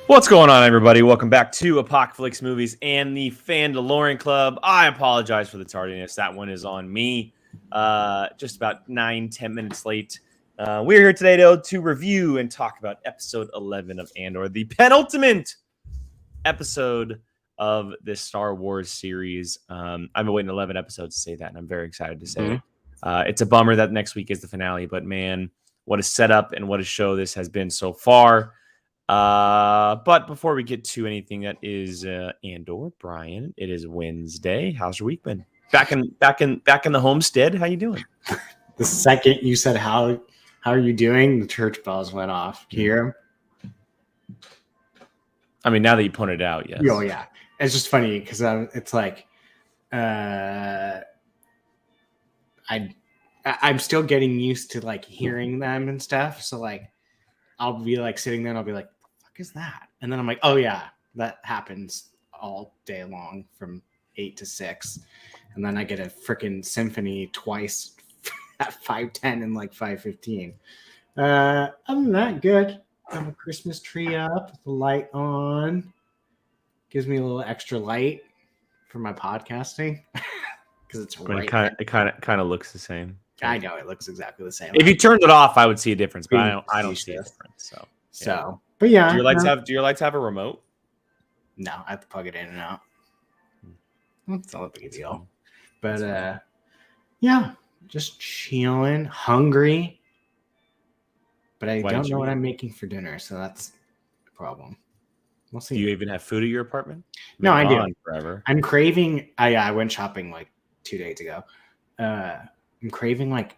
What's going on, everybody? Welcome back to Apocalypse Movies and the Fandalorian Club. I apologize for the tardiness. That one is on me. Just about 9-10 minutes late. We're here today to review and talk about episode 11 of Andor, the penultimate episode of this Star Wars series. I've been waiting 11 episodes to say that, and I'm very excited to say it. It's a bummer that next week is the finale, but man, what a setup and what a show this has been so far. But before we get to anything that is Andor, Brian, it is Wednesday. How's your week been? Back in the homestead. How you doing? The second you said how are you doing, the church bells went off. Can you hear them? I mean, now that you pointed out, yes. Oh yeah, it's just funny because it's like I'm still getting used to like hearing them and stuff. So like I'll be like sitting there and I'll be like, is that? And then I'm like, oh yeah, that happens all day long from 8 to 6. And then I get a freaking symphony twice at 5:10 and like 5:15. Other than that, good. I have a Christmas tree up with the light on. Gives me a little extra light for my podcasting. Because it's right. It kind of looks the same. I know it looks exactly the same. If you turned it off, I would see a difference, but I don't see a difference. So. But yeah, do your lights have a remote? No, I have to plug it in and out. It's not a big deal. But yeah, just chilling, hungry. But I don't know what I'm making for dinner, so that's the problem. We'll see. Do you even have food at your apartment? No, I do. Forever. I'm craving. I went shopping like 2 days ago. I'm craving like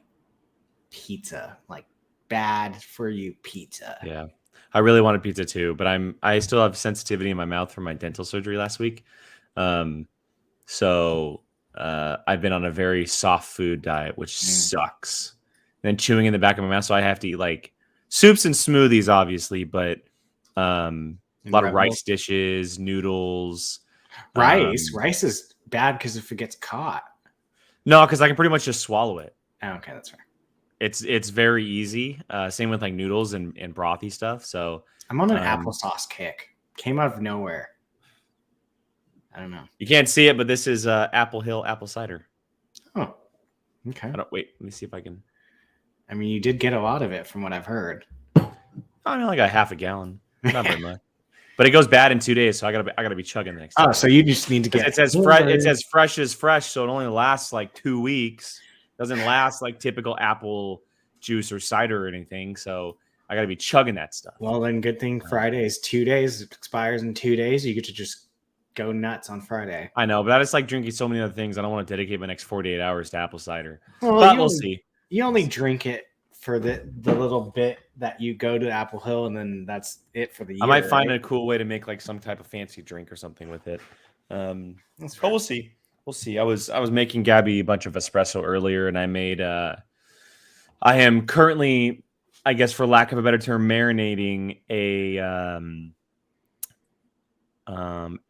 pizza, like bad for you pizza. Yeah. I really wanted pizza too, but I still have sensitivity in my mouth from my dental surgery last week. So I've been on a very soft food diet, which sucks. And then chewing in the back of my mouth, so I have to eat like soups and smoothies, obviously, but a lot of rice dishes, noodles. Rice is bad because if it gets caught. No, because I can pretty much just swallow it. Oh, okay, that's fair. It's very easy. Same with like noodles and brothy stuff. So I'm on an applesauce kick. Came out of nowhere. I don't know. You can't see it, but this is Apple Hill apple cider. Oh, okay. Wait. Let me see if I can. I mean, you did get a lot of it from what I've heard. I mean, like a half a gallon, not very much. But it goes bad in 2 days, so I gotta be chugging the next day. Oh, so you just need to get. It says fresh. It says fresh is fresh, so it only lasts like 2 weeks. Doesn't last like typical apple juice or cider or anything. So I got to be chugging that stuff. Well, then good thing Friday is 2 days. It expires in 2 days. You get to just go nuts on Friday. I know, but I just like drinking so many other things. I don't want to dedicate my next 48 hours to apple cider. Well, but we'll see. You only drink it for the little bit that you go to Apple Hill, and then that's it for the year. I might find a cool way to make like some type of fancy drink or something with it. But we'll see. We'll see. I was making Gabby a bunch of espresso earlier, and I made. I am currently, I guess, for lack of a better term, marinating a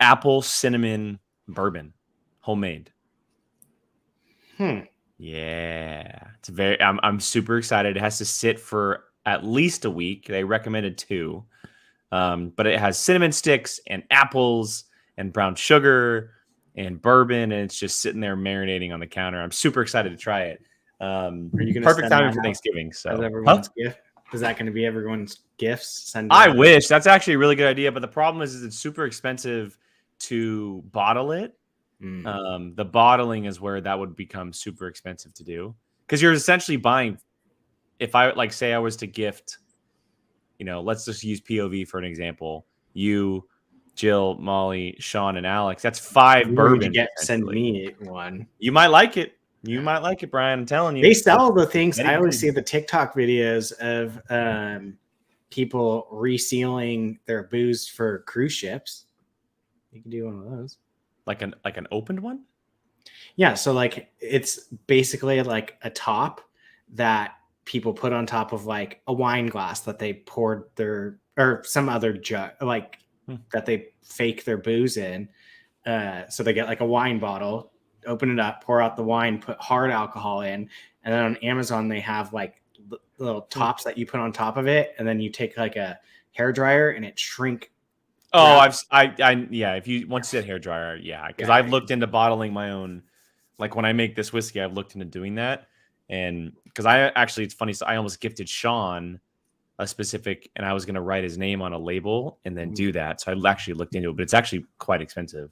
apple cinnamon bourbon, homemade. Yeah, it's very. I'm super excited. It has to sit for at least a week. They recommended 2, but it has cinnamon sticks and apples and brown sugar and bourbon, and it's just sitting there marinating on the counter. I'm super excited to try it. Are you gonna perfect timing for Thanksgiving? So everyone's gift? Is that going to be everyone's gifts? I wish. That's actually a really good idea, but the problem is it's super expensive to bottle it. The bottling is where that would become super expensive to do, because you're essentially buying. If I like say I was to gift, let's just use POV for an example. You, Jill, Molly, Sean, and Alex. That's 5 bourbon. Send me one. You might like it. You might like it, Brian. I'm telling you. They sell the things. I always see the TikTok videos of people resealing their booze for cruise ships. You can do one of those. Like an opened one? Yeah. So like it's basically like a top that people put on top of like a wine glass that they poured or some other jug that they fake their booze in. So they get like a wine bottle, open it up, pour out the wine, put hard alcohol in. And then on Amazon, they have like little tops that you put on top of it. And then you take like a hair dryer and it Oh, wrap. yeah. If you once you said hair dryer, yeah, because Yeah, I've looked into bottling my own. Like when I make this whiskey, I've looked into doing that, and because it's funny. So I almost gifted Sean a specific, and I was going to write his name on a label and then do that. So I actually looked into it, but it's actually quite expensive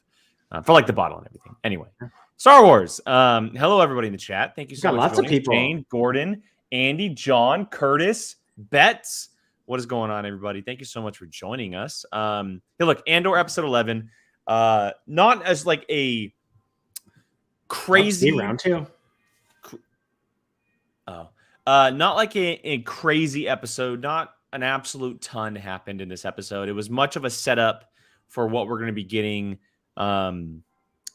for like the bottle and everything. Anyway, Star Wars. Hello, everybody in the chat. Thank you we've so got much for lots of joining us. people. Jane, Gordon, Andy, John, Curtis, Betts. What is going on, everybody? Thank you so much for joining us. Hey, look, Andor episode 11. Not as like a crazy round 2. Not like a crazy episode. Not an absolute ton happened in this episode. It was much of a setup for what we're going to be getting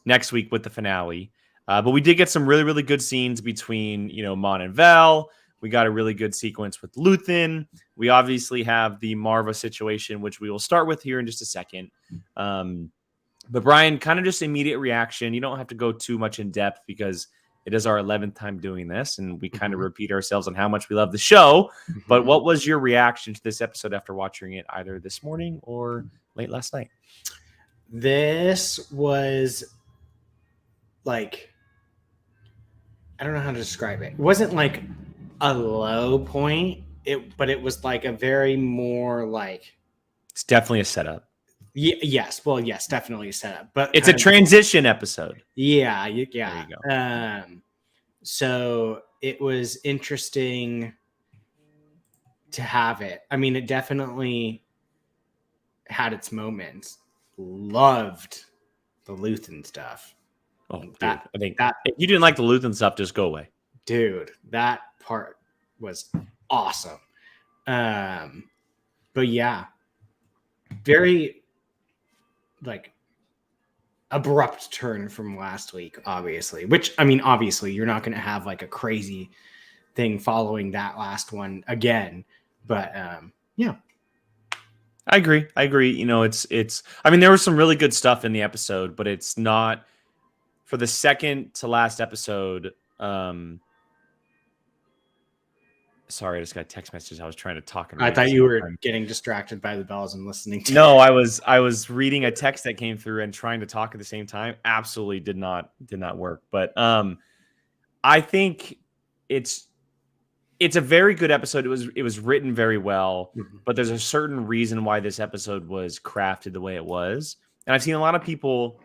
next week with the finale. But we did get some really, really good scenes between, Mon and Val. We got a really good sequence with Luthen. We obviously have the Marva situation, which we will start with here in just a second. But Brian, kind of just immediate reaction. You don't have to go too much in depth because it is our 11th time doing this, and we kind of repeat ourselves on how much we love the show. But what was your reaction to this episode after watching it either this morning or late last night? This was like, I don't know how to describe it. It wasn't like a low point, but it was like a very more like. It's definitely a setup. Yes. Well, yes, definitely a setup. But it's a transition episode. Yeah. There you go. So it was interesting to have it. I mean, it definitely had its moments. Loved the Luthen stuff. Oh, dude, I think that if you didn't like the Luthen stuff, just go away. Dude, that part was awesome. But yeah, very like abrupt turn from last week, obviously. Which, I mean, obviously, you're not going to have like a crazy thing following that last one again. But yeah. I agree. It's I mean, there was some really good stuff in the episode, but it's not for the second to last episode. Sorry, I just got a text message. I was trying to talk. And I thought you were getting distracted by the bells and listening to No, I was reading a text that came through and trying to talk at the same time. Absolutely did not work. But I think it's a very good episode. It was written very well, but there's a certain reason why this episode was crafted the way it was. And I've seen a lot of people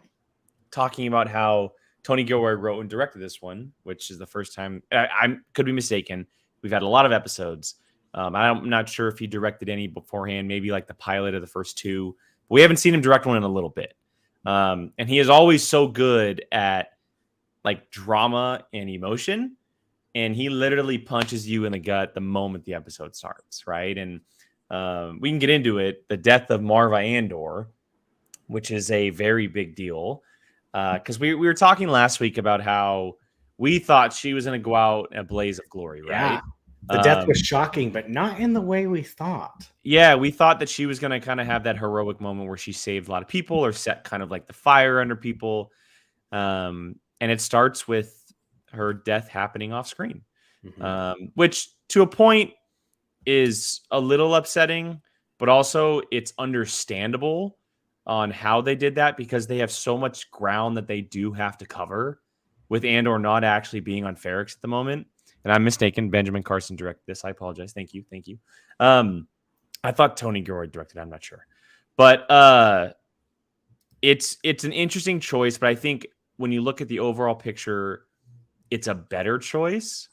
talking about how Tony Gilroy wrote and directed this one, which is the first time. I could be mistaken. We've had a lot of episodes. I'm not sure if he directed any beforehand, maybe like the pilot of the first two. But we haven't seen him direct one in a little bit. And he is always so good at like drama and emotion. And he literally punches you in the gut the moment the episode starts, right? And we can get into it. The death of Marva Andor, which is a very big deal. Because we were talking last week about how we thought she was going to go out in a blaze of glory, right? Yeah. The death was shocking, but not in the way we thought. Yeah, we thought that she was going to kind of have that heroic moment where she saved a lot of people or set kind of like the fire under people. And it starts with her death happening off screen, which to a point is a little upsetting, but also it's understandable on how they did that because they have so much ground that they do have to cover with Andor not actually being on Ferrix at the moment. And I'm mistaken. Benjamin Carson directed this. I apologize. Thank you. I thought Tony Gilroy directed. I'm not sure, but it's an interesting choice. But I think when you look at the overall picture, it's a better choice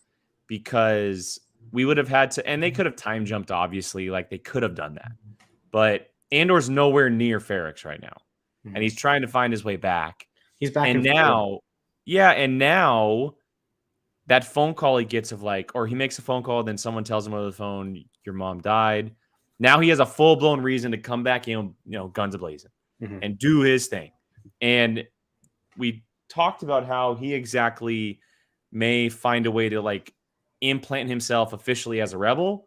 because we would have had to, and they could have time jumped. Obviously, like they could have done that, but Andor's nowhere near Ferrix right now, and he's trying to find his way back. He's back, and now, and now. That phone call he gets of like, or he makes a phone call, then someone tells him over the phone, your mom died. Now he has a full-blown reason to come back in, guns a-blazing and do his thing. And we talked about how he exactly may find a way to like implant himself officially as a rebel.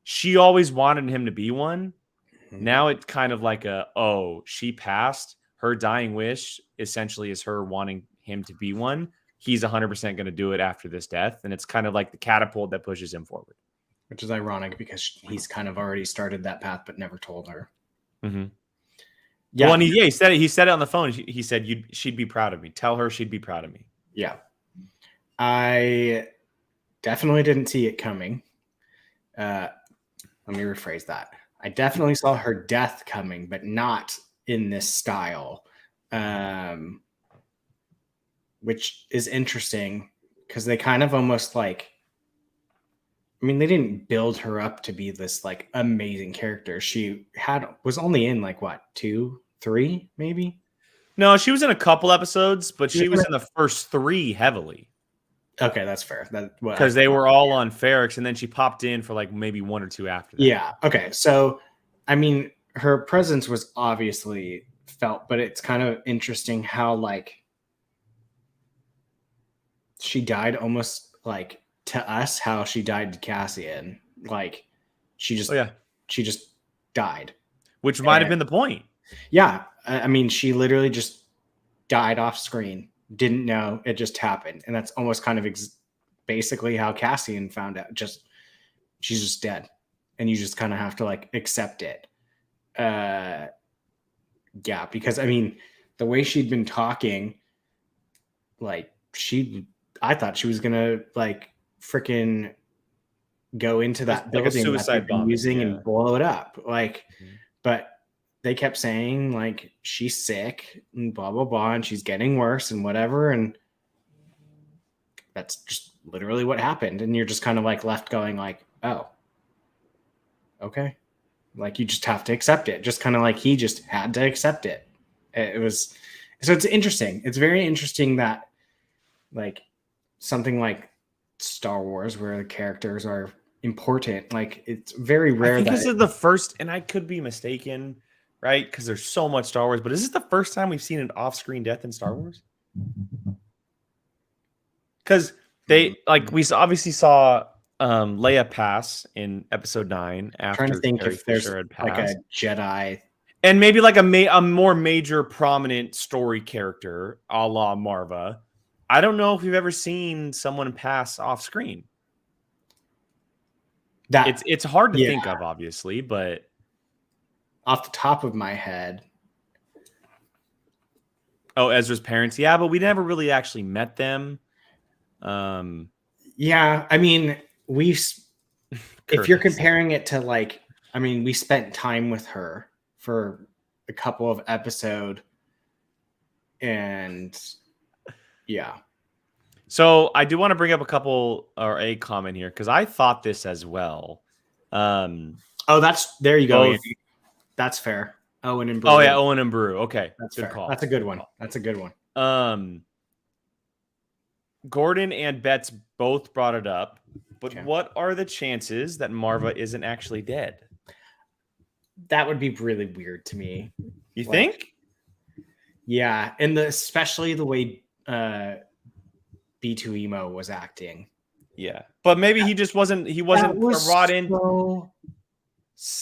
She always wanted him to be one. Now it's kind of like she passed. Her dying wish essentially is her wanting him to be one. He's 100% going to do it after this death. And it's kind of like the catapult that pushes him forward. Which is ironic because he's kind of already started that path, but never told her. Yeah. Well, he said it. He said it on the phone. He said she'd be proud of me. Tell her she'd be proud of me. Yeah. I definitely didn't see it coming. Let me rephrase that. I definitely saw her death coming, but not in this style, which is interesting because they kind of almost like, I mean, they didn't build her up to be this like amazing character. She was only in like what, 2, 3, maybe? No, she was in a couple episodes, but she was in the first 3 heavily. Okay, that's fair. Because they were all on Ferrix, and then she popped in for like maybe 1 or 2 after that. Yeah. Okay. So, I mean, her presence was obviously felt, but it's kind of interesting how like she died almost like to us, how she died to Cassian. Like she just died. Which might have been the point. Yeah. I mean, she literally just died off screen. Didn't know, it just happened. And that's almost kind of basically how Cassian found out. She's just dead. And you just kind of have to like accept it. Yeah, because I mean, the way she'd been talking, like I thought she was gonna like freaking go into that building like a suicide bomb using and blow it up. Like, but they kept saying like she's sick and blah blah blah, and she's getting worse and whatever, and that's just literally what happened. And you're just kind of like left going like, oh, okay. Like you just have to accept it. Just kind of like he just had to accept it. It was, so it's interesting. It's very interesting that like something like Star Wars where the characters are important. Like it's very rare. I think this is the first, and I could be mistaken, right? Because there's so much Star Wars, but is this the first time we've seen an off-screen death in Star Wars? Because they like we obviously saw Leia pass in episode 9 after trying to think Carrie if there's Fisher had passed. Like a Jedi, and maybe like a more major prominent story character a la Marva. I don't know if we've ever seen someone pass off screen. That it's hard to think of, obviously, but off the top of my head. Oh, Ezra's parents. Yeah, but we never really actually met them. Yeah, I mean, if you're comparing it to like, I mean, we spent time with her for a couple of episodes, and yeah. So I do want to bring up a comment here because I thought this as well. There you go. That's fair. Owen and Brew. Oh yeah, Owen and Brew. Okay, that's good call. That's a good one. That's a good one. Gordon and Betts both brought it up, but what are the chances that Marva isn't actually dead? That would be really weird to me. You think? Yeah, and especially the way B2 Emo was acting. Yeah, but maybe he just wasn't. He wasn't brought in. Oh,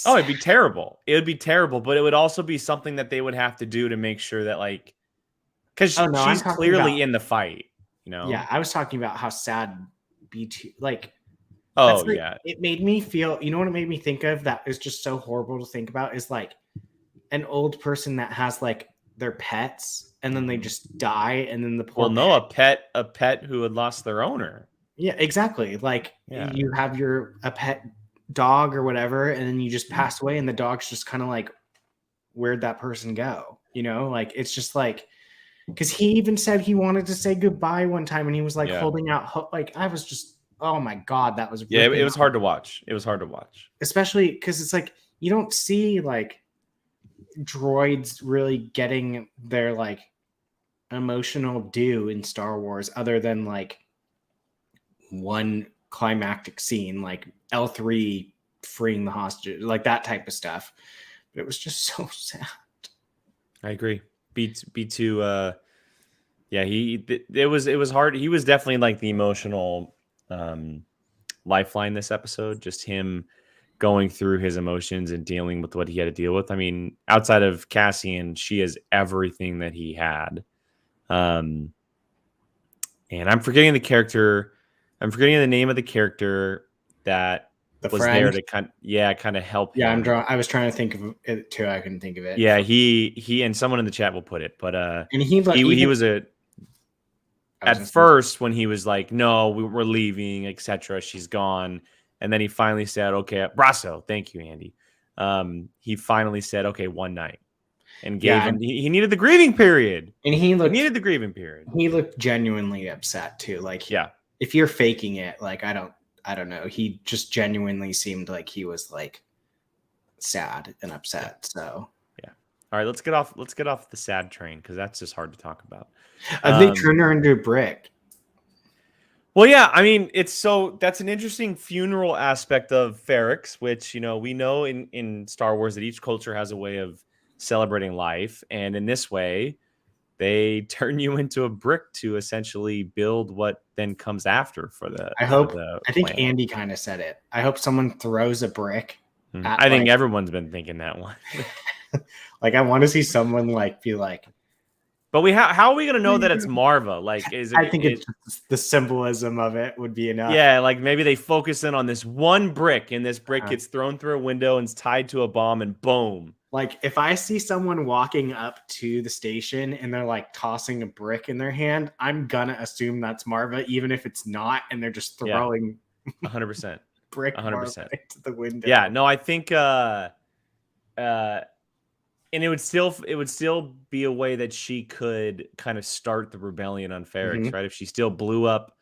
it'd be terrible. It would be terrible, but it would also be something that they would have to do to make sure that, like, because she's clearly in the fight. You know? Yeah, I was talking about how sad B2, like, yeah. It made me feel, you know what it made me think of that is just so horrible to think about is like an old person that has like their pets and then they just die and then the poor a pet who had lost their owner. Yeah, exactly. Like you have a pet dog or whatever, and then you just pass away and the dog's just kind of like, where'd that person go? You know, like it's just like, because he even said he wanted to say goodbye one time and he was like holding out like I was just, oh my God, that was it was hard to watch. It was hard to watch. Especially because it's like you don't see like droids really getting their like emotional due in Star Wars other than like one climactic scene like L3 freeing the hostage, like that type of stuff. But it was just so sad. I agree. B2 it was hard. He was definitely like the emotional lifeline this episode, just him going through his emotions and dealing with what he had to deal with. I mean, outside of Cassian, she is everything that he had. And I'm forgetting the name of the character that The was friend. there to kind of help Yeah, him. I was trying to think of it too. I couldn't think of it. Yeah, he and someone in the chat will put it, but And he was at first when he was like, no, we're leaving, etc. She's gone, and then he finally said, okay, Brasso, thank you, Andy. He finally said, okay, one night, and gave him. He needed the grieving period, and he needed the grieving period. He looked genuinely upset too. Like, if you're faking it, like I don't know. He just genuinely seemed like he was like sad and upset. So yeah. All right, let's get off the sad train because that's just hard to talk about. They turned her into a brick. Well, yeah, I mean, that's an interesting funeral aspect of Ferrix, which, we know in Star Wars that each culture has a way of celebrating life. And in this way, they turn you into a brick to essentially build what then comes after for the I think planet. Andy kind of said it. I hope someone throws a brick. I think everyone's been thinking that one. Like, I want to see someone like be like, but how are we going to know that it's Marva? Like, I think it's the symbolism of it would be enough. Yeah, like maybe they focus in on this one brick, and this brick gets thrown through a window and is tied to a bomb, and boom. Like, if I see someone walking up to the station and they're like tossing a brick in their hand, I'm gonna assume that's Marva, even if it's not, and they're just throwing 100% brick 100% into the window. Yeah, no, I think and it would still be a way that she could kind of start the rebellion on Ferrix, right? If she still blew up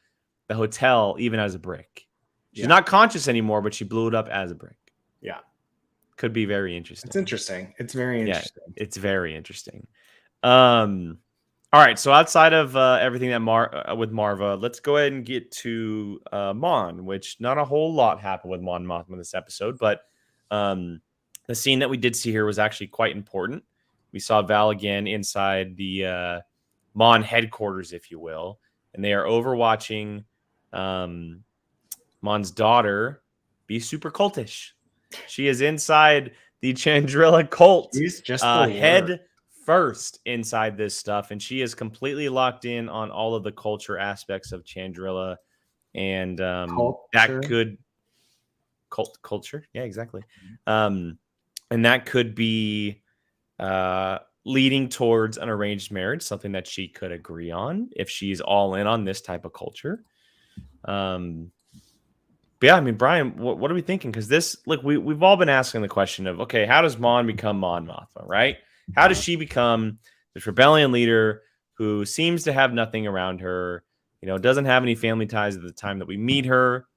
the hotel even as a brick. She's not conscious anymore, but she blew it up as a brick. Yeah. Could be very interesting. It's interesting. It's very interesting. Yeah, it's very interesting. All right, so outside of everything that with Marva, let's go ahead and get to Mon, which not a whole lot happened with Mon Mothma this episode, but the scene that we did see here was actually quite important. We saw Val again inside the Mon headquarters, if you will, and they are overwatching Mon's daughter be super cultish. She is inside the Chandrilla cult. She's just head first inside this stuff, and she is completely locked in on all of the culture aspects of Chandrilla, and that could culture. Yeah, exactly. And that could be leading towards an arranged marriage, something that she could agree on if she's all in on this type of culture. But yeah, I mean, Brian, what are we thinking? Because this, look, we've all been asking the question of, okay, how does Mon become Mon Mothma, right? How does she become this rebellion leader who seems to have nothing around her, doesn't have any family ties at the time that we meet her?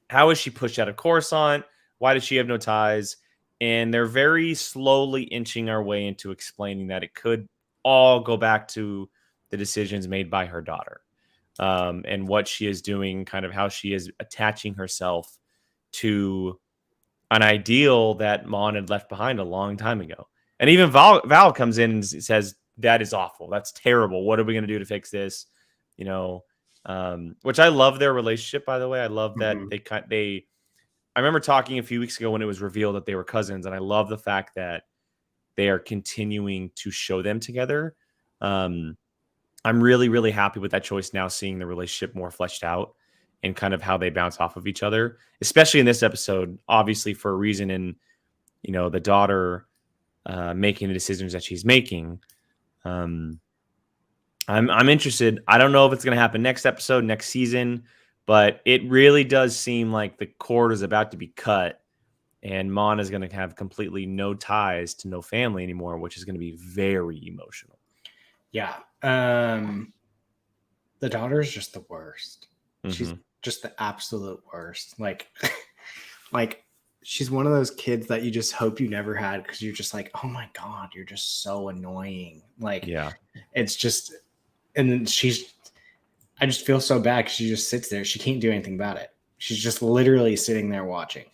How is she pushed out of Coruscant? Why does she have no ties? And they're very slowly inching our way into explaining that it could all go back to the decisions made by her daughter, and what she is doing, kind of how she is attaching herself to an ideal that Mon had left behind a long time ago. And even Val comes in and says, that is awful. That's terrible. What are we going to do to fix this? Which I love their relationship, by the way. I love that I remember talking a few weeks ago when it was revealed that they were cousins, and I love the fact that they are continuing to show them together. I'm really, really happy with that choice now, seeing the relationship more fleshed out and kind of how they bounce off of each other, especially in this episode, obviously for a reason in, the daughter making the decisions that she's making. I'm interested. I don't know if it's going to happen next episode, next season, but it really does seem like the cord is about to be cut, and Mon is going to have completely no ties to no family anymore, which is going to be very emotional. Yeah. The daughter is just the worst. She's just the absolute worst. Like she's one of those kids that you just hope you never had, because you're just like, oh my God, you're just so annoying. Like, yeah, it's just, and then I just feel so bad because she just sits there. She can't do anything about it. She's just literally sitting there watching.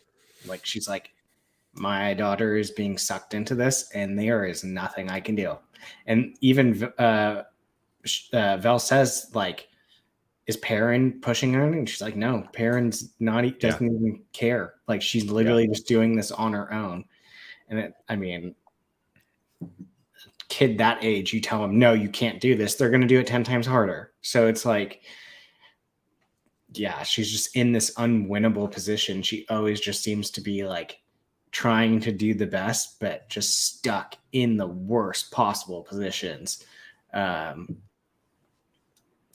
Like, she's like, my daughter is being sucked into this, and there is nothing I can do. And even Vel says, like, is Perrin pushing her? And she's like, no, Perrin's not, doesn't even care. Like, she's literally just doing this on her own. And kid that age, you tell them, no, you can't do this, they're going to do it 10 times harder. So it's like, yeah, she's just in this unwinnable position. She always just seems to be like trying to do the best, but just stuck in the worst possible positions. God,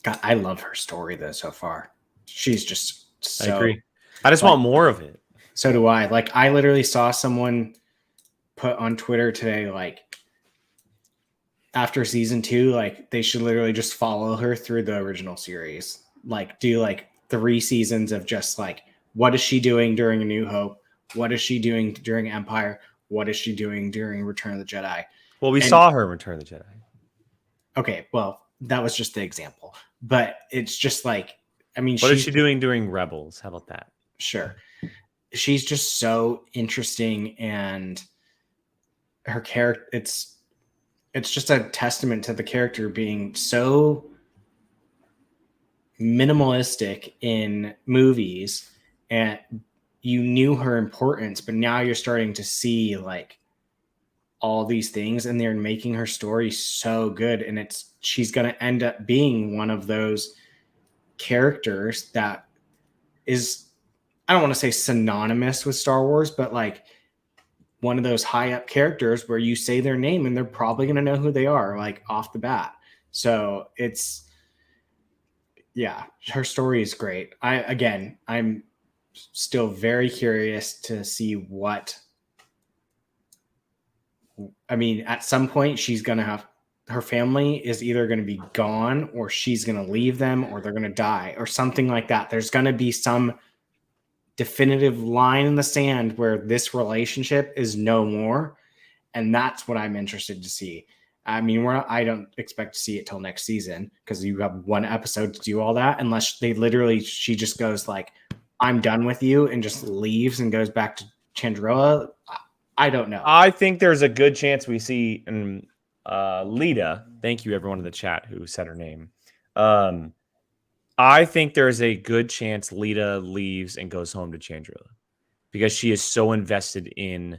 I love her story though so far. She's just so. I agree. I just like, want more of it. So do I. Like, I literally saw someone put on Twitter today, like, after season 2, like, they should literally just follow her through the original series. Like, do like 3 seasons of just like, what is she doing during A New Hope? What is she doing during Empire? What is she doing during Return of the Jedi? Well, we saw her in Return of the Jedi. Okay, well, that was just the example. But it's just like, I mean, what is she doing during Rebels? How about that? Sure. She's just so interesting, and her character, it's just a testament to the character being so minimalistic in movies, and you knew her importance, but now you're starting to see like all these things, and they're making her story so good, and she's going to end up being one of those characters that is, I don't want to say synonymous with Star Wars, but like one of those high up characters where you say their name and they're probably going to know who they are, like off the bat. So yeah, her story is great. I'm still very curious to see at some point she's going to have, her family is either going to be gone, or she's going to leave them, or they're going to die or something like that. There's going to be some definitive line in the sand where this relationship is no more. And that's what I'm interested to see. I mean, I don't expect to see it till next season, because you have 1 episode to do all that, unless she just goes like, I'm done with you, and just leaves and goes back to Chandrila. I don't know. I think there's a good chance we see Lita. Thank you, everyone in the chat who said her name. I think there's a good chance Lita leaves and goes home to Chandrila, because she is so invested in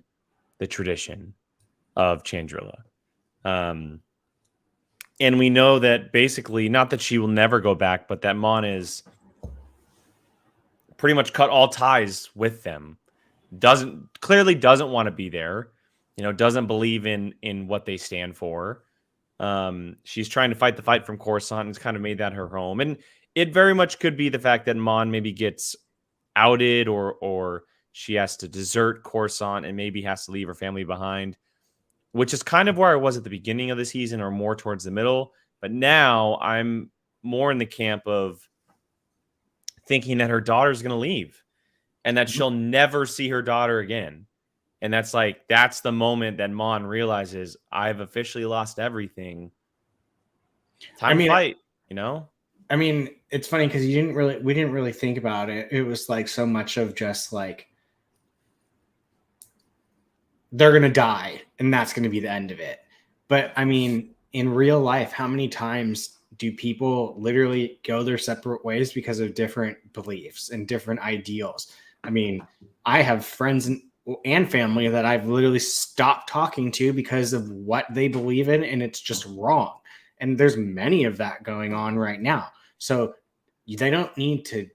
the tradition of Chandrila. And we know that basically, not that she will never go back, but that Mon is pretty much cut all ties with them. Clearly doesn't want to be there, doesn't believe in what they stand for. She's trying to fight the fight from Coruscant and has kind of made that her home. And it very much could be the fact that Mon maybe gets outed, or she has to desert Coruscant and maybe has to leave her family behind, which is kind of where I was at the beginning of the season, or more towards the middle. But now I'm more in the camp of thinking that her daughter's going to leave and that she'll never see her daughter again. And that's the moment that Mon realizes, I've officially lost everything. Time to fight, I mean, it's funny because we didn't really think about it. It was like so much of just like, they're going to die and that's going to be the end of it. But I mean, in real life, how many times do people literally go their separate ways because of different beliefs and different ideals? I mean, I have friends and family that I've literally stopped talking to because of what they believe in, and it's just wrong. And there's many of that going on right now. So they don't need to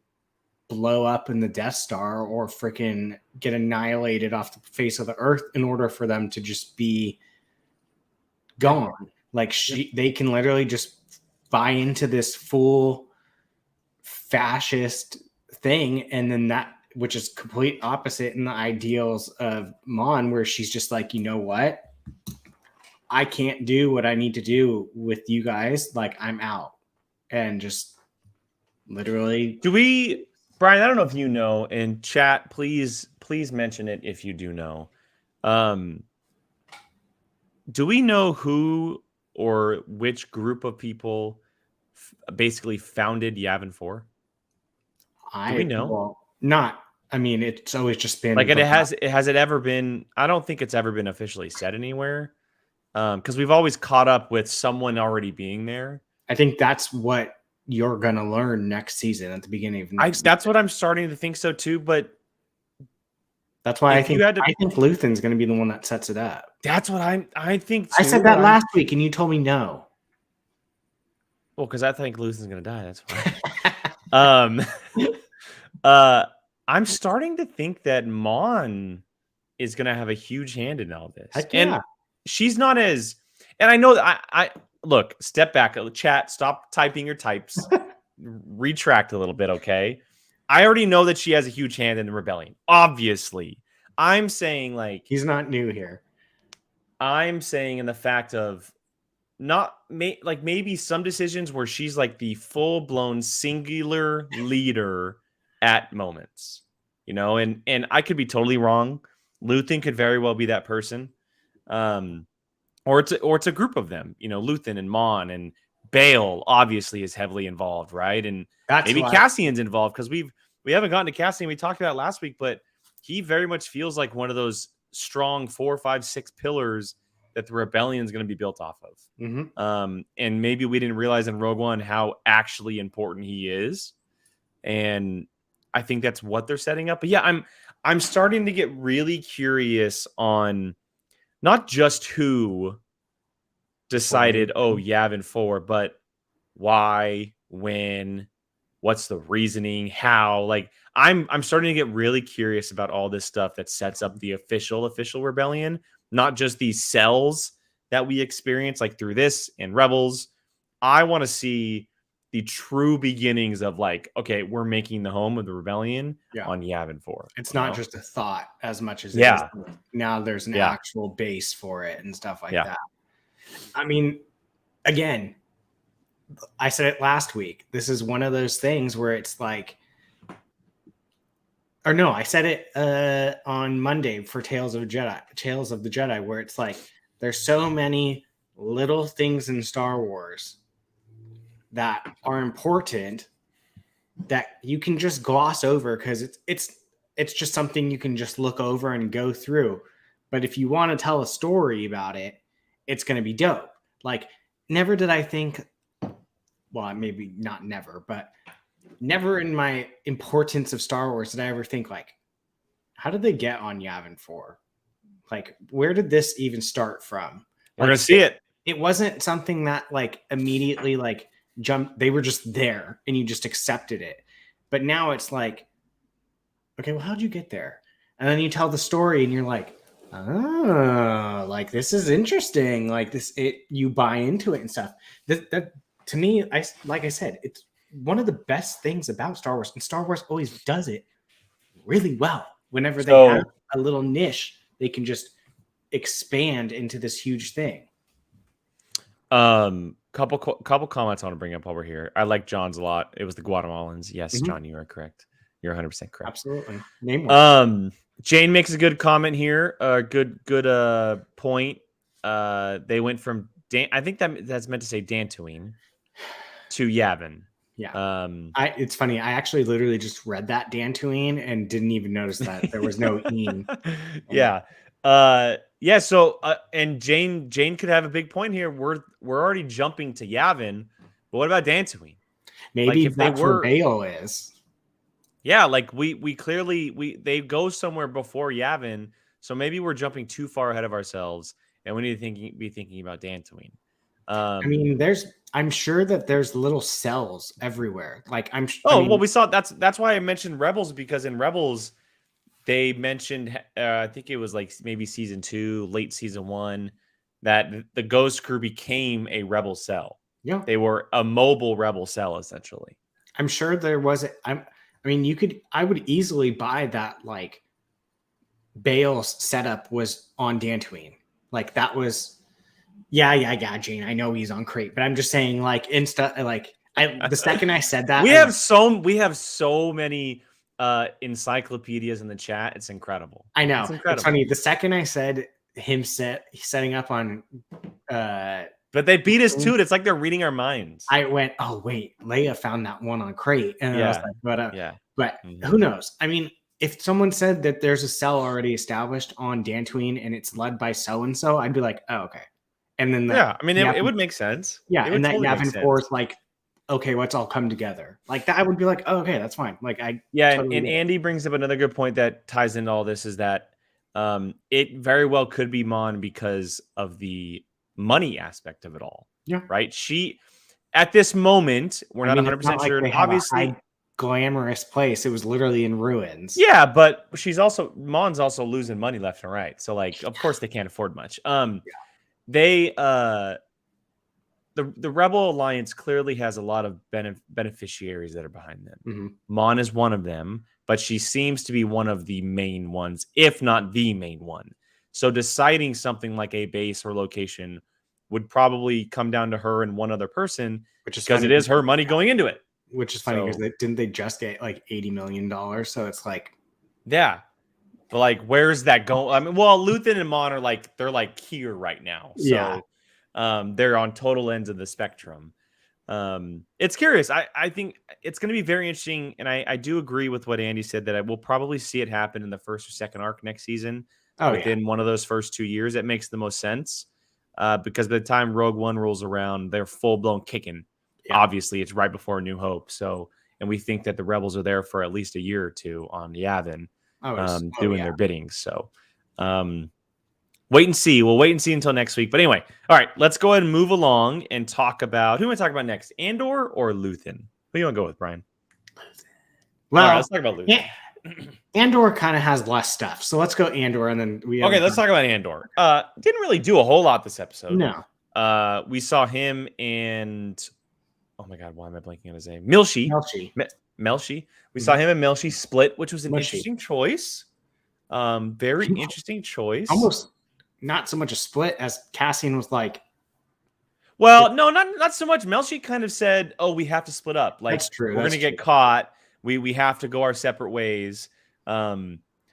blow up in the Death Star or freaking get annihilated off the face of the earth in order for them to just be gone. Like they can literally just buy into this full fascist thing, and then which is complete opposite in the ideals of Mon, where she's just like, you know what? I can't do what I need to do with you guys. Like, I'm out. And just literally. Brian, I don't know if you know, in chat, please mention it if you do know. Do we know who or which group of people basically founded Yavin 4? Do we know? Well, not. I mean, it's always just been like has it ever been? I don't think it's ever been officially said anywhere, because we've always caught up with someone already being there. I think that's what you're gonna learn next season at the beginning of next season. That's what I'm starting to think so too, but that's why I think Luthen's gonna be the one that sets it up. That's what I think too, I said that last week and you told me no. Well, because I think Luthen's gonna die, that's why. Um, uh, I'm starting to think that Mon is going to have a huge hand in all this. Heck And yeah. she's not as, and I know that I look, step back, chat, stop typing your types, retract a little bit, okay? I already know that she has a huge hand in the rebellion. Obviously. I'm saying like, He's not new here. I'm saying in the fact of not like maybe some decisions where she's like the full-blown singular leader at moments, and I could be totally wrong. Luthen could very well be that person. Or it's a group of them, Luthen and Mon and Bale obviously is heavily involved, right? And That's maybe why Cassian's involved because we haven't gotten to Cassian. We talked about it last week, but he very much feels like one of those strong 4, 5, 6 pillars that the rebellion is going to be built off of. And maybe we didn't realize in Rogue One how actually important he is. And I think that's what they're setting up. But yeah, I'm starting to get really curious on not just who decided, Yavin 4, but why, when, what's the reasoning, how. Like I'm starting to get really curious about all this stuff that sets up the official rebellion, not just these cells that we experience like through this and Rebels. I want to see the true beginnings of like, okay, we're making the home of the rebellion on Yavin 4. It's not just a thought as much as it is. Now there's an actual base for it and stuff like that. I mean, again, I said it last week. This is one of those things where it's like, or no, I said it on Monday for Tales of the Jedi, where it's like, there's so many little things in Star Wars that are important that you can just gloss over because it's just something you can just look over and go through. But if you want to tell a story about it, it's going to be dope. Like, never did I think, well, maybe not never, but never in my importance of Star Wars did I ever think like, how did they get on Yavin 4? Like, where did this even start from? We're going to see it. It wasn't something that like immediately like jumped. They were just there and you just accepted it. But now it's like, okay, well, how'd you get there? And then you tell the story and you're like, oh, like this is interesting. Like you buy into it and stuff. That to me, like I said, it's one of the best things about Star Wars, and Star Wars always does it really well. Whenever they have a little niche, they can just expand into this huge thing. Couple comments I want to bring up while we're here. I like John's a lot. It was the Guatemalans. Yes, John, you are correct. You're 100% correct. Absolutely. Name one. Jane makes a good comment here. Good point. They went from I think that's meant to say Dantooine to Yavin. Yeah. It's funny. I actually literally just read that Dantooine and didn't even notice that there was no "een." Yeah. So and Jane could have a big point here. We're already jumping to Yavin, but what about Dantooine? Maybe like that's where Bale is. Yeah, like we clearly they go somewhere before Yavin, so maybe we're jumping too far ahead of ourselves, and we need to be thinking about Dantooine. I mean, I'm sure that there's little cells everywhere. Like well, we saw that's why I mentioned Rebels, because in Rebels they mentioned I think it was like maybe season 2, late season 1, that the Ghost crew became a Rebel cell. Yeah, they were a mobile Rebel cell essentially. I'm sure there was. I would easily buy that. Like Bale's setup was on Dantooine. Like that was. Yeah, Gene. I know he's on Crate, but I'm just saying, like, the second I said that, we have so many encyclopedias in the chat. It's incredible. I know. It's funny. The second I said him setting up on, but they beat us to it. It's like they're reading our minds. I went, oh wait, Leia found that one on Crate, and I was like, but who knows? I mean, if someone said that there's a cell already established on Dantooine and it's led by so and so, I'd be like, oh okay. And then it would make sense. Yeah, and that Yavin 4 is like, okay, let's all come together. Like that, I would be like, oh, okay, that's fine. Like totally and Andy brings up another good point that ties into all this is that it very well could be Mon because of the money aspect of it all. Yeah, right. She at this moment, we're not 100% sure. Obviously, glamorous place. It was literally in ruins. Yeah, but Mon's also losing money left and right. So like, of course they can't afford much. They the Rebel Alliance clearly has a lot of beneficiaries that are behind them. Mm-hmm. Mon is one of them, but she seems to be one of the main ones, if not the main one. So deciding something like a base or location would probably come down to her and one other person, Which is because it is her money going into it. Which is funny because didn't they just get like $80 million? So it's like, yeah. But like, where's that going? I mean, well, Luthen and Mon are like, they're like here right now. So they're on total ends of the spectrum. It's curious. I think it's going to be very interesting. And I do agree with what Andy said, that I will probably see it happen in the first or second arc next season. Within one of those first 2 years. It makes the most sense. Because by the time Rogue One rolls around, they're full blown kicking. Yeah. Obviously, it's right before New Hope. So, and we think that the Rebels are there for at least a year or two on Yavin, doing their bidding. So, wait and see. We'll wait and see until next week. But anyway, all right, let's go ahead and move along and talk about, who am I talking about next? Andor or Luthen? Who do you want to go with, Brian? Well, all right, let's talk about Luthen. Yeah. Andor kind of has less stuff, so let's go Andor, and then let's talk about Andor. Didn't really do a whole lot this episode. No. We saw him and oh my god, why am I blanking on his name? Melshi. We saw him and Melshi split, which was an interesting choice. Very interesting choice. Almost not so much a split as Cassian was like. Well, no, not so much. Melshi kind of said, "Oh, we have to split up. Like, that's true. We're going to get caught. We have to go our separate ways."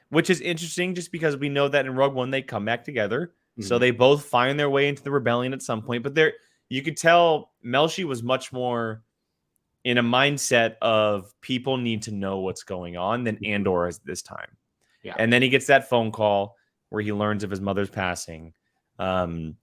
Which is interesting, just because we know that in Rogue One they come back together, so they both find their way into the rebellion at some point. But you could tell Melshi was much more in a mindset of people need to know what's going on than Andor is this time. Yeah, and then he gets that phone call where he learns of his mother's passing, and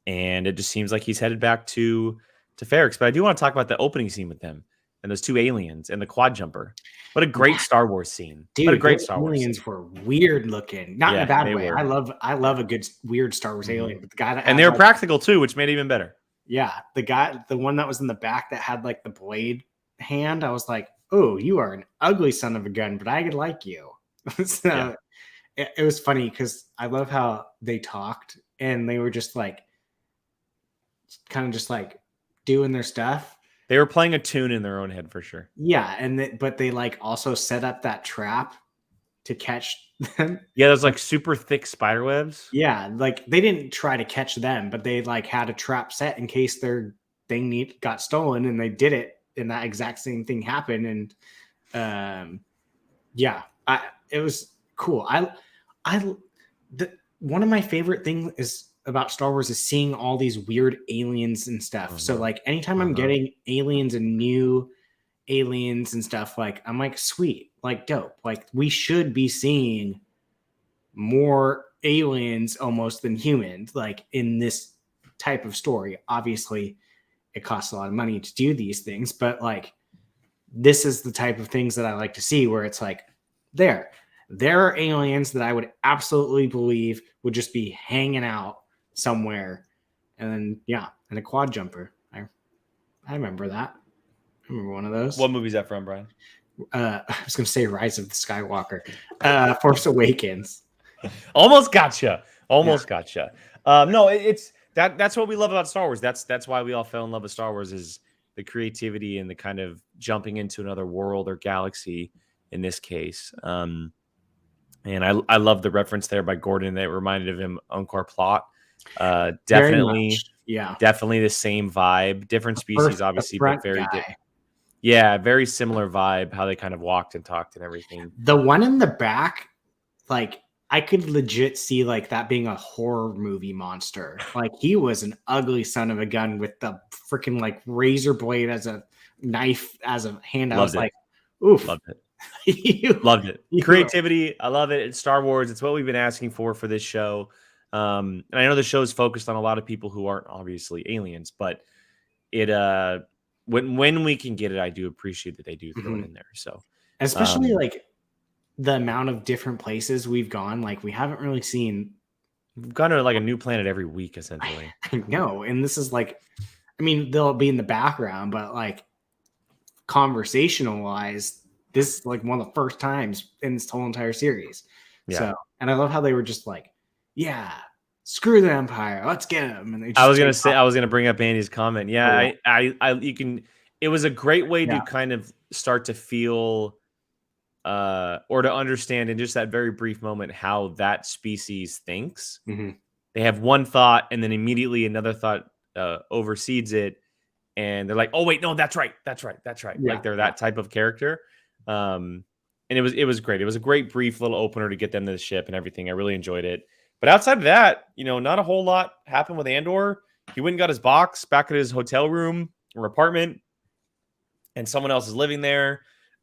it just seems like he's headed back to Ferrix. But I do want to talk about the opening scene with them and those two aliens and the quad jumper. What a great Star Wars scene. Dude, what a great Star Wars aliens scene. were weird looking. Not in a bad way. I love a good weird Star Wars alien. But the guy that and they were practical too, which made it even better. Yeah. The one that was in the back that had like the blade hand, I was like, oh, you are an ugly son of a gun, but I like you. So it was funny because I love how they talked and they were just like kind of just like doing their stuff. They were playing a tune in their own head for sure. Yeah, but they like also set up that trap to catch them. Yeah, those like super thick spider webs. Yeah, like they didn't try to catch them, but they like had a trap set in case their thing got stolen, and they did it, and that exact same thing happened. And it was cool. One of my favorite things is about Star Wars is seeing all these weird aliens and stuff. So like anytime I'm getting aliens and new aliens and stuff, like I'm like, sweet, like dope. Like we should be seeing more aliens almost than humans, like in this type of story. Obviously it costs a lot of money to do these things, but like this is the type of things that I like to see, where it's like there are aliens that I would absolutely believe would just be hanging out somewhere, and then and a quad jumper. I remember that. I remember one of those. What movie is that from, Brian? I was gonna say Rise of the Skywalker. Force Awakens. Almost gotcha. No, it's that's what we love about Star Wars. That's why we all fell in love with Star Wars, is the creativity and the kind of jumping into another world or galaxy in this case. And I love the reference there by Gordon that reminded of him Encore Plot. Definitely the same vibe, different species obviously, but very very similar vibe, how they kind of walked and talked and everything. The one in the back, like I could legit see like that being a horror movie monster. Like he was an ugly son of a gun with the freaking like razor blade as a knife as a hand. I was like, oof. Loved it. Loved it. Creativity. I love it. It's Star Wars. It's what we've been asking for this show. And I know the show is focused on a lot of people who aren't obviously aliens, but it when we can get it, I do appreciate that they do throw it in there. So especially like the amount of different places we've gone, like we haven't really seen. We've gone to like a new planet every week, essentially. I know, and this is like, I mean, they'll be in the background, but like conversational wise, this is like one of the first times in this whole entire series. Yeah. So, and I love how they were just like, yeah, screw the Empire, let's get him. And they just I was gonna bring up Andy's comment. Yeah, Oh, you can. It was a great way Yeah. to kind of start to feel, or to understand in just that very brief moment how that species thinks. Mm-hmm. They have one thought, and then immediately another thought oversees it, and they're like, "Oh wait, no, that's right. Yeah, Like they're that type of character. And it was great. It was a great brief little opener to get them to the ship and everything. I really enjoyed it. But outside of that, not a whole lot happened with Andor. He went and got his box back at his hotel room or apartment, and someone else is living there.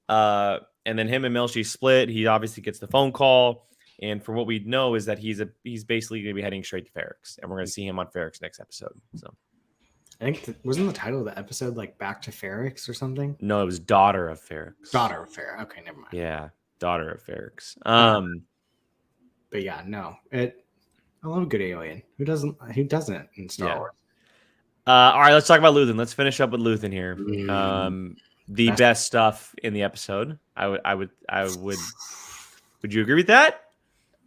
And then him and Melshi split. He obviously gets the phone call, and from what we know is that he's basically going to be heading straight to Ferrix, and we're going to see him on Ferrix next episode. So I think wasn't the title of the episode like Back to Ferrix or something? no, it was Daughter of Ferrix. Daughter of Ferrix. Okay, never mind. Yeah, Daughter of Ferrix. But yeah, no, I love a good alien. Who doesn't in Star Wars? All right, let's talk about Luthen. Let's finish up with Luthen here. The Best. best stuff in the episode. Would you agree with that?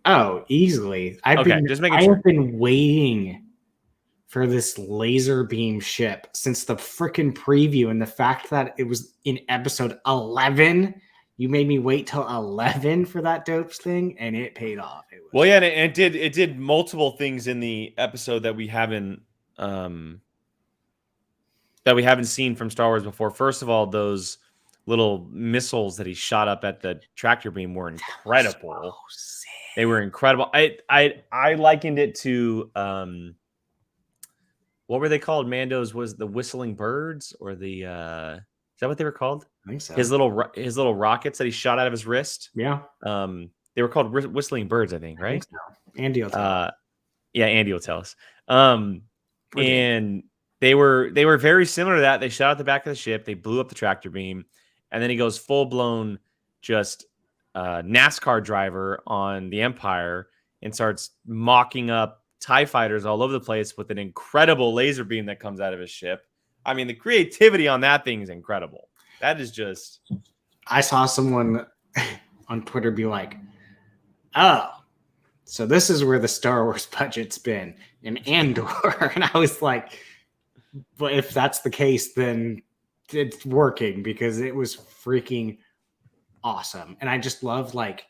Oh, easily. Just making sure. I have been waiting for this laser beam ship since the freaking preview, and the fact that it was in episode 11. You made me wait till 11 for that dopes thing, and it paid off. Well, yeah, and it did multiple things in the episode that we haven't seen from Star Wars before. First of all, those little missiles that he shot up at the tractor beam were incredible. They were incredible. I likened it to what were they called? Mando's was the whistling birds, or the is that what they were called? I think so. His little rockets that he shot out of his wrist. Yeah. They were called whistling birds, I think, right? I think so. Andy will tell us. Yeah, Andy will tell us. And they were very similar to that. They shot out the back of the ship. They blew up the tractor beam, and then he goes full blown just NASCAR driver on the Empire and starts mocking up TIE fighters all over the place with an incredible laser beam that comes out of his ship. I mean, the creativity on that thing is incredible. That is just. I saw someone on Twitter be like, "Oh, so this is where the Star Wars budget's been in Andor," and I was like, "But if that's the case, then it's working because it was freaking awesome." And I just love like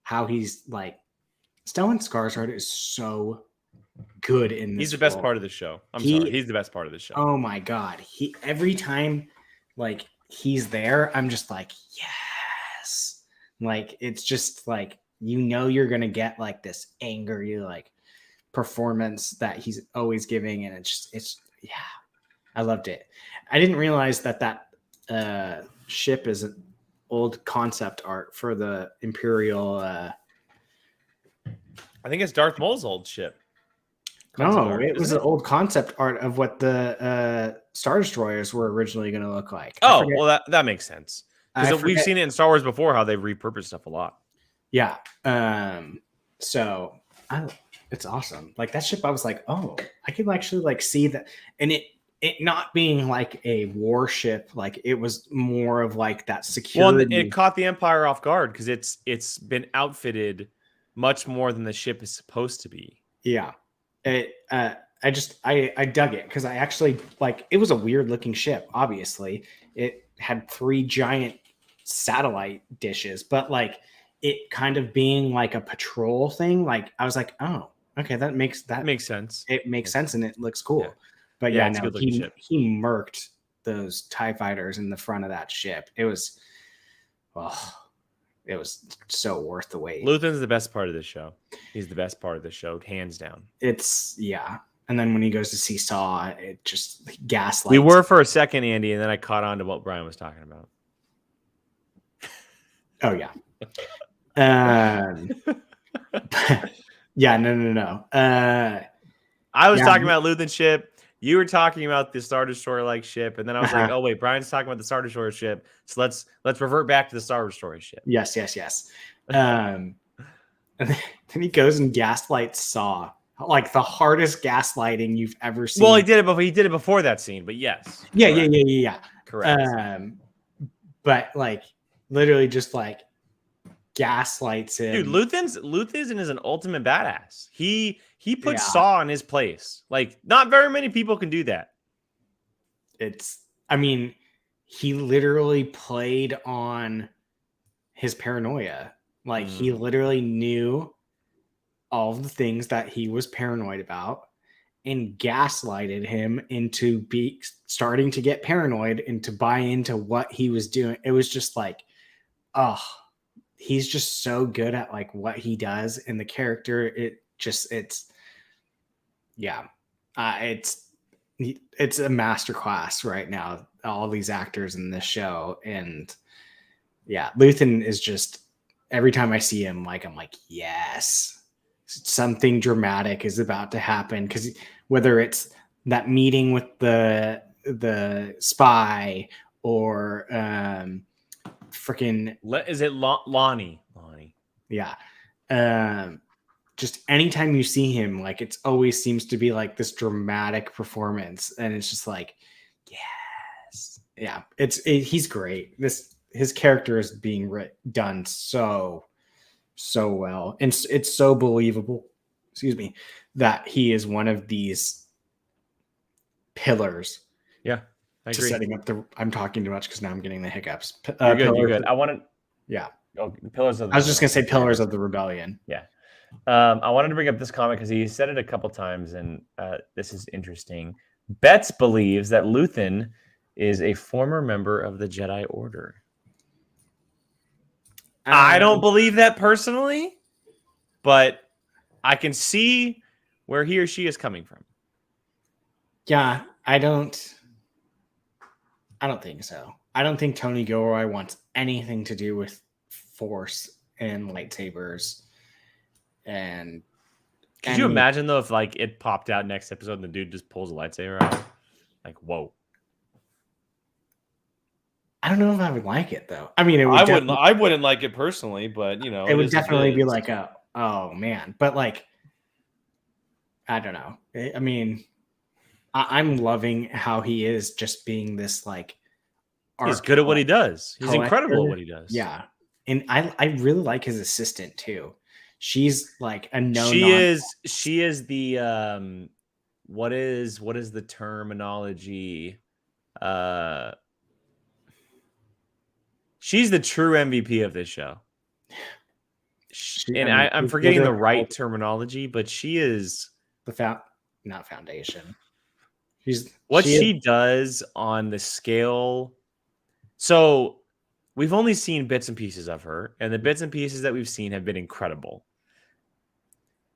how he's like, Stellan Skarsgård is so good in this. He's the best part of the show. He's the best part of the show. Oh my god, every time like he's there, I'm just like, yes. Like it's just like you're gonna get like this angry like performance that he's always giving, and it's yeah, I loved it. I didn't realize that ship is an old concept art for the Imperial. I think it's Darth Maul's old ship. It was an old concept art of what the Star Destroyers were originally going to look like. Oh, well, that makes sense. Because we've seen it in Star Wars before, how they've repurposed stuff a lot. Yeah. So it's awesome. Like that ship, I was like, oh, I can actually like see that. And it not being like a warship, like it was more of like that security. Well, it caught the Empire off guard because it's been outfitted much more than the ship is supposed to be. Yeah. I dug it because I actually like it was a weird looking ship. Obviously, it had 3 giant satellite dishes, but like it kind of being like a patrol thing. Like I was like, oh, okay, that makes sense. It makes sense and it looks cool. Yeah. But yeah, no, he murked those TIE fighters in the front of that ship. It was so worth the wait. Luthen's the best part of the show. He's the best part of the show, hands down. And then when he goes to see Saw, it just gaslights. We were for a second, Andy, and then I caught on to what Brian was talking about. Oh yeah. Yeah, no. I was talking about Luthen's ship. You were talking about the Star Destroyer like ship, and then I was like, "Oh wait, Brian's talking about the Star Destroyer ship." So let's revert back to the Star Destroyer ship. Yes. And then he goes and gaslights Saw, like the hardest gaslighting you've ever seen. Well, he did it before that scene, but yes. Yeah. Correct. but like literally just like gaslights him. Dude, Luthen is an ultimate badass. He puts Yeah. Saw in his place. Like, not very many people can do that. I mean, he literally played on his paranoia. Like he literally knew all of the things that he was paranoid about and gaslighted him into starting to get paranoid and to buy into what he was doing. It was just like, oh, he's just so good at like what he does, and the character, it's a masterclass right now. All these actors in this show, and yeah, Luthen is just, every time I see him, like I'm like, yes, something dramatic is about to happen. Because whether it's that meeting with the spy or freaking Is it Lonnie? Yeah. Just anytime you see him, like it always seems to be like this dramatic performance, and it's just like, yes, yeah, he's great. His character is being done so well, and it's so believable. Excuse me, that he is one of these pillars. Yeah, I agree. Setting up I'm talking too much because now I'm getting the hiccups. You're good. You're good. Yeah. Oh, Pillars of. I was just gonna say Pillars of the Rebellion. Yeah. I wanted to bring up this comment because he said it a couple times, and this is interesting. Betts believes that Luthen is a former member of the Jedi Order. I don't believe that personally, but I can see where he or she is coming from. Yeah, I don't think so. I don't think Tony Gilroy wants anything to do with Force and lightsabers. And could you imagine though if like it popped out next episode and the dude just pulls a lightsaber out? Like, whoa. I don't know if I would like it though. I mean, I wouldn't like it personally, but you know, it would definitely be like oh man. But like, I don't know. I mean, I'm loving how he is just being this like. He's good at what he does. He's incredible at what he does. Yeah, and I really like his assistant too. She's like a no. She is the what is the terminology? She's the true MVP of this show. I'm forgetting the right terminology, but she is not foundation. She does on the scale. So we've only seen bits and pieces of her, and the bits and pieces that we've seen have been incredible.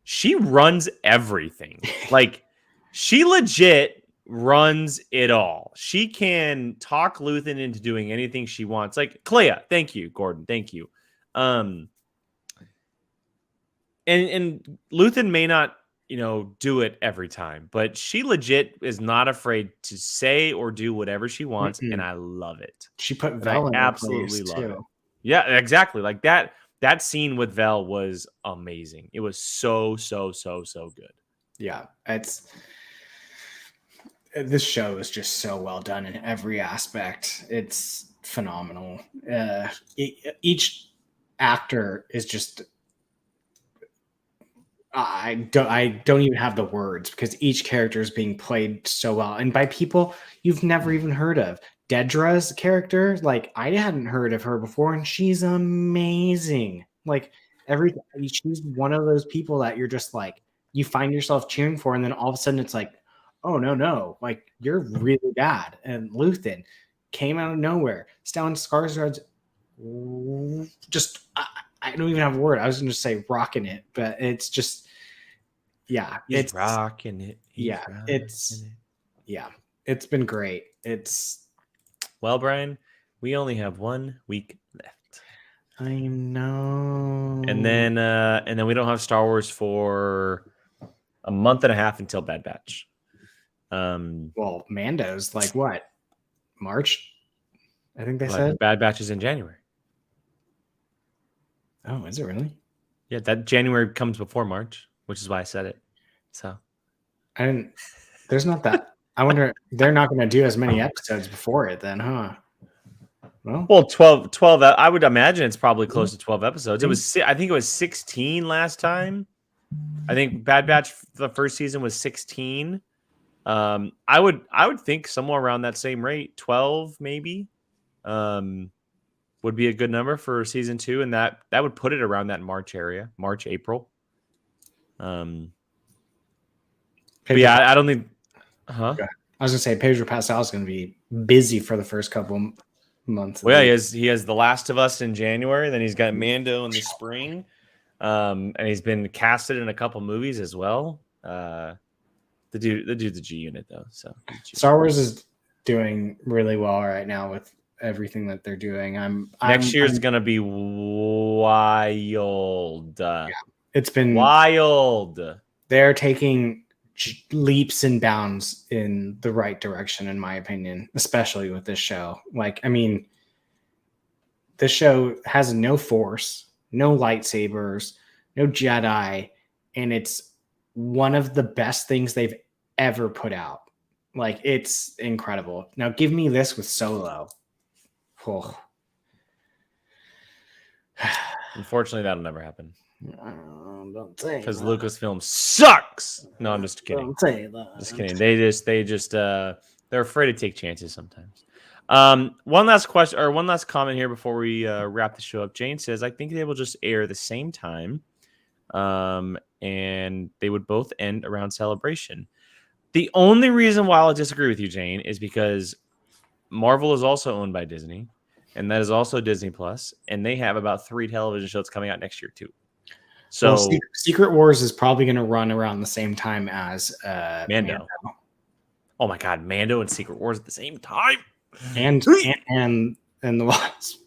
She runs everything. Like, she legit runs it all. She can talk Luthen into doing anything she wants. Like, Clea, thank you, Gordon, thank you. And Luthen may not, do it every time, but she legit is not afraid to say or do whatever she wants, and I love it. She put Vel in absolutely love it. Yeah, exactly. Like that scene with Vel was amazing. It was so good. Yeah, this show is just so well done in every aspect. It's phenomenal. Each actor is just. I don't even have the words because each character is being played so well, and by people you've never even heard of. Dedra's character, like I hadn't heard of her before, and she's amazing. Like she's one of those people that you're just like you find yourself cheering for, and then all of a sudden it's like, oh no, like you're really bad. And Luthen came out of nowhere. Stellan Skarsgård's just. I don't even have a word. I was going to say rocking it, but it's just, yeah. He's rocking it. It's been great. Well, Brian, we only have 1 week left. I know. And then we don't have Star Wars for a month and a half until Bad Batch. Well, Mando's like what? March? I think they said. Bad Batch is in January. Oh, is it really? Yeah, that January comes before March, which is why I said it. So, there's not that. I wonder, they're not going to do as many episodes before it then, huh? Well, 12. I would imagine it's probably close to 12 episodes. It was, I think it was 16 last time. I think Bad Batch, the first season, was 16. I would think somewhere around that same rate, 12 maybe, would be a good number for season 2, and that would put it around that March area, March, April. But yeah, I don't think. Huh? I was gonna say Pedro Pascal is gonna be busy for the first couple months. Well, yeah, he has The Last of Us in January. Then he's got Mando in the spring, and he's been casted in a couple movies as well. The dude's a G unit though. So Star Wars is doing really well right now with everything that they're doing. Next year's gonna be wild. Yeah, it's been wild. They're taking leaps and bounds in the right direction, in my opinion, especially with this show. Like, I mean, this show has no Force, no lightsabers, no Jedi, and it's one of the best things they've ever put out. Like, it's incredible. Now, give me this with Solo. Oh. Unfortunately, that'll never happen. Don't say because Lucasfilm sucks. No, I'm just kidding. Don't say that. Just kidding. They just they're afraid to take chances sometimes. One last question or one last comment here before we wrap the show up. Jane says, I think they will just air the same time, and they would both end around Celebration. The only reason why I'll disagree with you, Jane, is because Marvel is also owned by Disney, and that is also Disney Plus, and they have about 3 television shows coming out next year too. So Secret Wars is probably going to run around the same time as Mando. Oh my God, Mando and Secret Wars at the same time, and the Wasp.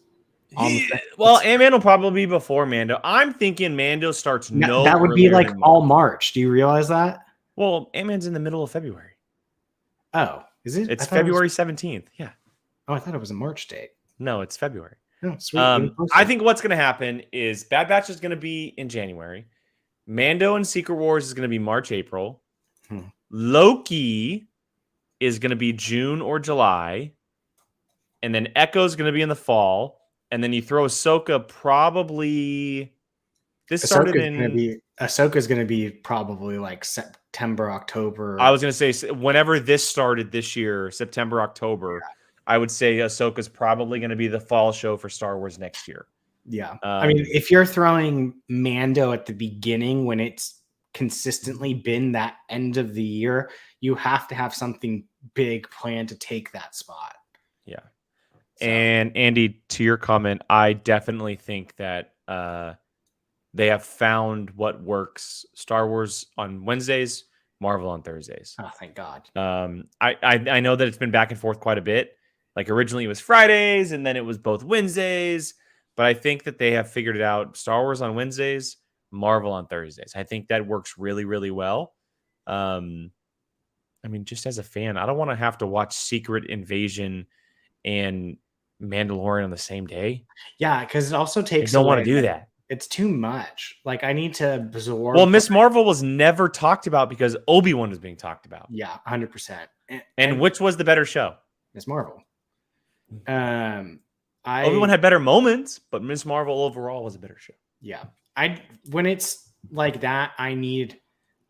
Well, Ant-Man will probably be before Mando. I'm thinking Mando starts that would be like all March. Do you realize that? Well, Ant-Man's in the middle of February. Oh, is it? It's February 17th. Yeah. Oh, I thought it was a March date. No, it's February. Oh, sweet. I think what's going to happen is Bad Batch is going to be in January. Mando and Secret Wars is going to be March, April. Loki is going to be June or July. And then Echo is going to be in the fall. And then you throw Ahsoka probably... Ahsoka's going to be probably like September, October. I was going to say, whenever this started this year, September, October... Yeah. I would say Ahsoka's probably going to be the fall show for Star Wars next year. Yeah. I mean, if you're throwing Mando at the beginning when it's consistently been that end of the year, you have to have something big planned to take that spot. Yeah. So. And Andy, to your comment, I definitely think that they have found what works. Star Wars on Wednesdays, Marvel on Thursdays. Oh, thank God. I know that it's been back and forth quite a bit. Like originally it was Fridays and then it was both Wednesdays, but I think that they have figured it out. Star Wars on Wednesdays, Marvel on Thursdays. I think that works really, really well. I mean, just as a fan, I don't want to have to watch Secret Invasion and Mandalorian on the same day. Yeah, because it also takes. I don't want to do that. It's too much. Like I need to absorb. Well, Miss Marvel was never talked about because Obi-Wan was being talked about. Yeah, 100%. And which was the better show? Miss Marvel. Obi-Wan had better moments, but Miss Marvel overall was a better show. Yeah. When it's like that, I need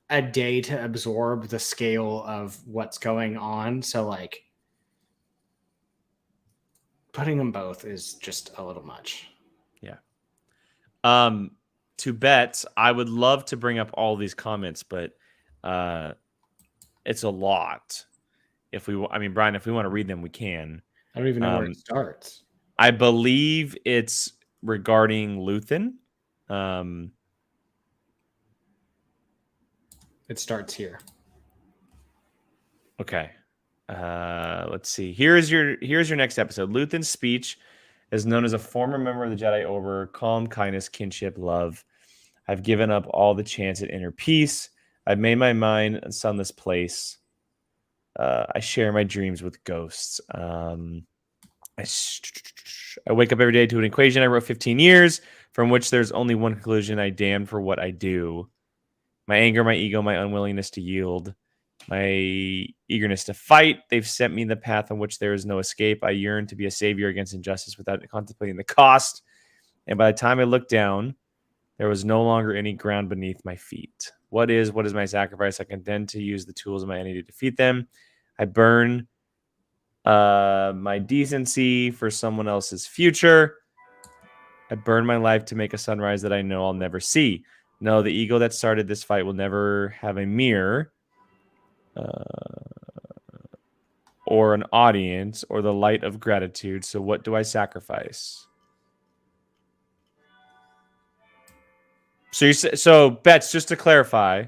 a day to absorb the scale of what's going on. So like putting them both is just a little much. Yeah. To Bet, I would love to bring up all these comments, but it's a lot. Brian, if we want to read them, we can. I don't even know where it starts. I believe it's regarding Luthen. It starts here. Okay. Let's see. Here's your next episode. Luthen's speech is known as a former member of the Jedi Order, calm, kindness, kinship, love. I've given up all the chance at inner peace. I've made my mind a sunless place. I share my dreams with ghosts. I wake up every day to an equation I wrote 15 years, from which there's only one conclusion. I damn for what I do. My anger, my ego, my unwillingness to yield. my eagerness to fight. They've sent me the path on which there is no escape. I yearn to be a savior against injustice without contemplating the cost. And by the time I looked down, there was no longer any ground beneath my feet. What is my sacrifice? I contend to use the tools of my enemy to defeat them. I burn my decency for someone else's future. I burn my life to make a sunrise that I know I'll never see. No, the ego that started this fight will never have a mirror or an audience or the light of gratitude. So what do I sacrifice? So Bets, just to clarify,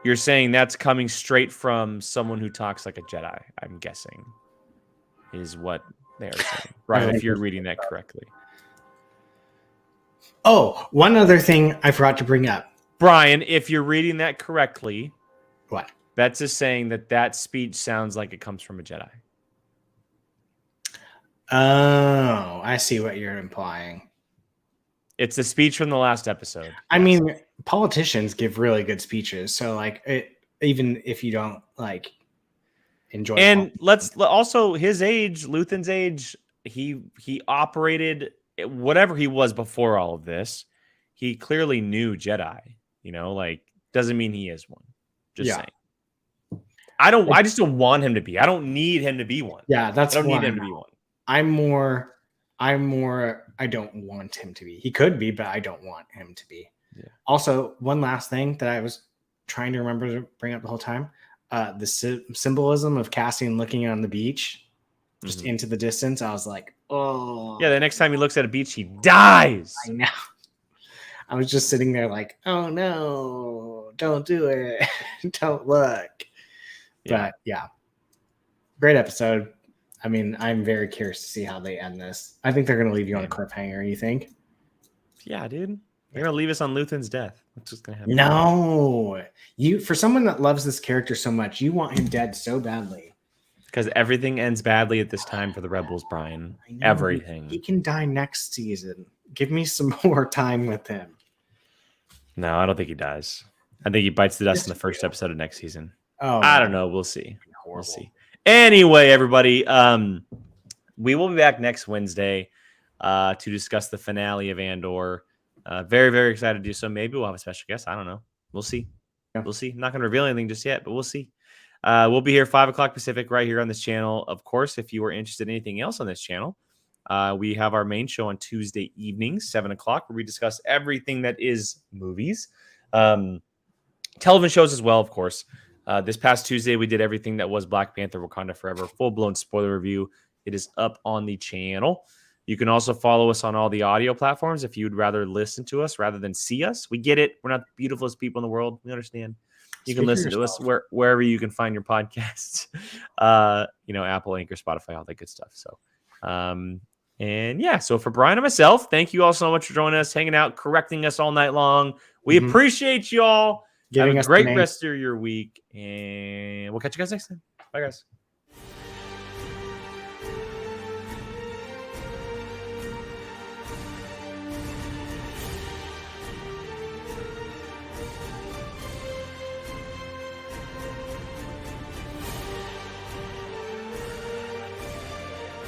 you're saying that's coming straight from someone who talks like a Jedi, I'm guessing, is what they are saying. Right, if you're reading that correctly. Oh, one other thing I forgot to bring up. Brian, if you're reading that correctly, what? Betts is saying that speech sounds like it comes from a Jedi. Oh, I see what you're implying. It's a speech from the last episode. I mean, politicians give really good speeches, so like even if you don't like enjoy. And let's also his age, Luthen's age. He operated whatever he was before all of this. He clearly knew Jedi. You know, like doesn't mean he is one. Just saying. I just don't want him to be. I don't need him to be one. Yeah, that's. I don't need him to be one. I'm more. I don't want him to be. He could be, but I don't want him to be. Yeah. Also, one last thing that I was trying to remember to bring up the whole time: the symbolism of Cassian looking on the beach, just into the distance. I was like, oh. Yeah, the next time he looks at a beach, he dies. I know. I was just sitting there like, oh no, don't do it. Don't look. Yeah. But yeah, great episode. I mean, I'm very curious to see how they end this. I think they're going to leave you on a cliffhanger. You think? Yeah, dude. They're going to leave us on Luthen's death. What's just going to happen? No. For someone that loves this character so much, you want him dead so badly. Because everything ends badly at this time for the Rebels, Brian. Everything. He can die next season. Give me some more time with him. No, I don't think he dies. I think he bites the dust in the first episode of next season. Oh, I don't know. We'll see. We'll see. Anyway, everybody, we will be back next Wednesday to discuss the finale of Andor. Very, very excited to do so. Maybe we'll have a special guest. I don't know. We'll see. Yeah. We'll see. I'm not going to reveal anything just yet, but we'll see. We'll be here 5 o'clock Pacific right here on this channel. Of course, if you are interested in anything else on this channel, we have our main show on Tuesday evenings, 7 o'clock, where we discuss everything that is movies. Television shows as well, of course. This past Tuesday, we did everything that was Black Panther Wakanda Forever, full-blown spoiler review. It is up on the channel. You can also follow us on all the audio platforms if you'd rather listen to us rather than see us. We get it. We're not the beautifulest people in the world. We understand. You can listen to us wherever you can find your podcasts. Apple, Anchor, Spotify, all that good stuff. So, so for Brian and myself, thank you all so much for joining us, hanging out, correcting us all night long. We appreciate you all. Have a great rest of your week, and we'll catch you guys next time. Bye, guys.